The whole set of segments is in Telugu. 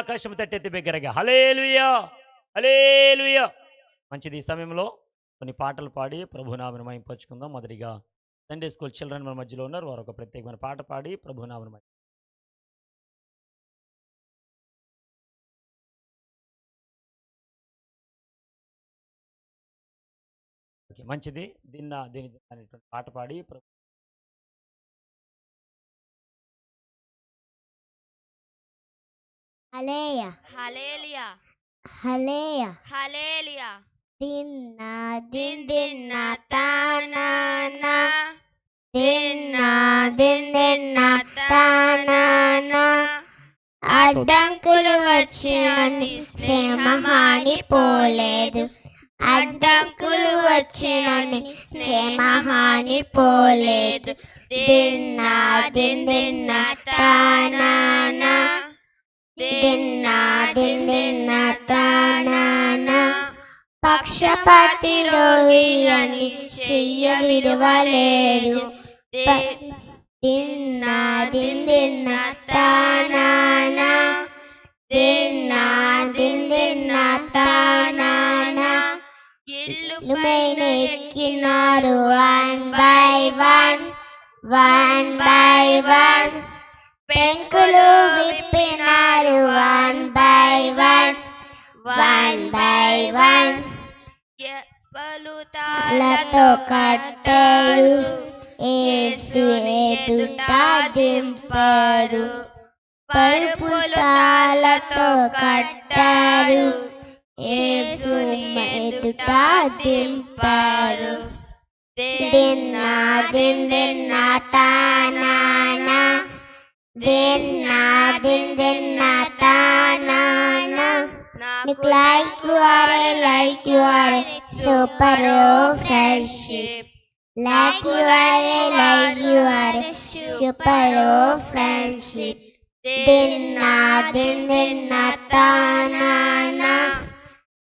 ఆకాశం తట్టెత్తి బిగ్గరగా హల్లెలూయా హల్లెలూయా. మంచిది. ఈ సమయంలో కొన్ని పాటలు పాడి ప్రభునామను మహింపరచుకుందాం. మొదటిగా సండే స్కూల్ చిల్డ్రన్ మన మధ్యలో ఉన్నారు. వారు ఒక ప్రత్యేకమైన పాట పాడి ప్రభునామను మహిమ. ఓకే, మంచిది. దీని అనేటువంటి పాట పాడి హల్లెలూయా హల్లెలూయా హల్లెలూయా హల్లెలూయా. దిన్నా దిన్ దిన్ దిన్న దిన్నా తానానా దిన్నా దిన్ దిన్నా తానానా అడ్డంకులు వచ్చినని స్నేహహాని పోలేదు, అడ్డంకులు వచ్చినని స్నేహహాని పోలేదు. దిన్నా దిన్ దిన్నా తానానా దిన్నా దిన్ దిన్నా తానానా పక్షపాతి రోగి అని చెయ్య విడవలేదు. దిన్నా దిన్ దిన్నా తానానా దిన్నా దిన్ దిన్నా తానానా ఇల్లు పైన ఎక్కినారు one by one, one by one పెంకులు విప్పినారు one by one, one by one లతో కట్టారు యేసు ఎదుట దింపారు, పరుపు తాళతో కట్టారు యేసు ఎదుట దింపారు. దిన్నా దిన్ దిన్నా తానానా దిన్నా దిన్ దిన్నా తానానా like you are a super friendship, like you are a super friendship. Dinna din dinna tanana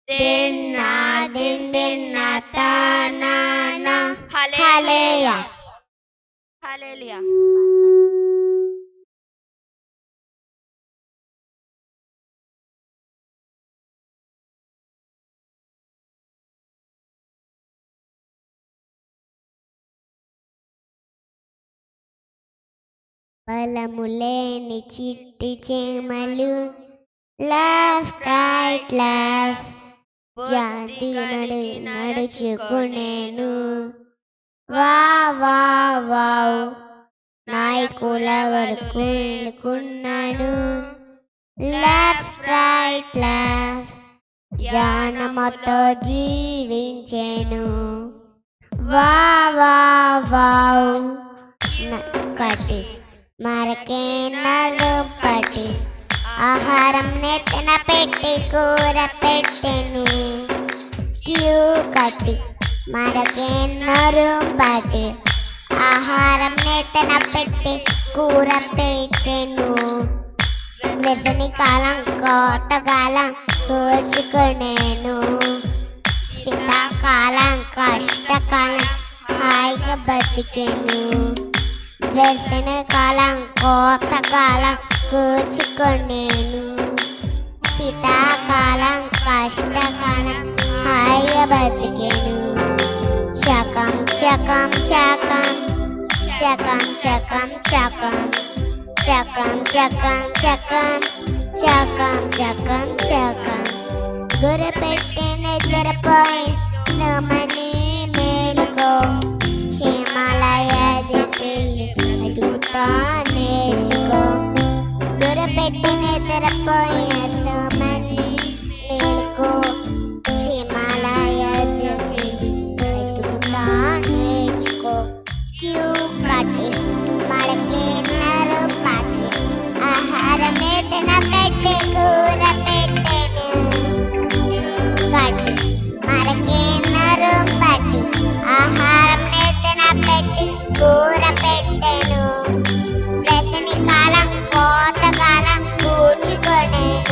dinna din dinna tanana hallelujah హల్లెలూయా. బలములేని చిట్టి చేమలు లెఫ్ట్ రైట్ లెఫ్ట్ జాతి నడుచుకునేను. వా వా వావ్ నాయకుల వరకు ఎన్నుకున్నాడు. లెఫ్ట్ రైట్ లెఫ్ట్ జ్ఞానముతో జీవించెను. వా వా వావ్ కటి మరకేనలు పట్టి ఆహారం నెత్తిన పెట్టి కూర పెట్టెను. క్యూ కట్టి మరకేనరు బట్టి ఆహారం నెత్తిన పెట్టి కూర పెట్టెను. వెతని కాలం కోతకాలం కోచుకునేను. శీతాకాలం కష్టకాలం హాయిగా బతికెను. వేసన కాలం కోతకాలం కూర్చుకునేను. శీతాకాలం కష్టకాలం హాయిగా బతికెను. చకం చకం చకం చకం చకం చకం చకం చకం చకం చకం చకం చకం గురపెట్టి నిద్రపోయి నమని మేలుకో క్షేమాలయ అడుగుతా నేర్చుకో. గురపెట్టి నిద్రపోయి నమని మేలుకో క్షేమాలయ అడుగుతా నేర్చుకో. క్యూ కట్టి మడకేన్నరు పట్టి ఆహారం ఎత్తిన పెట్టి కూర పెట్టెను. కట్టి మడకేన్నరు పట్టి ఆహారం ఎత్తిన పెట్టి కూర పెట్టెను. వేసని కాలం కోతకాలం కూర్చుకొనేను.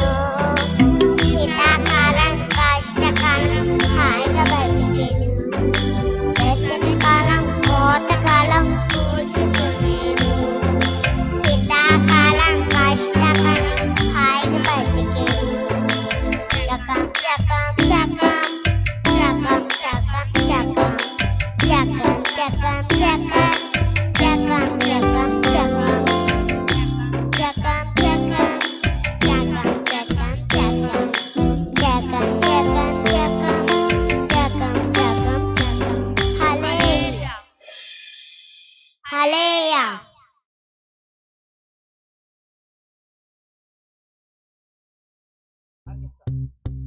ఇస్తా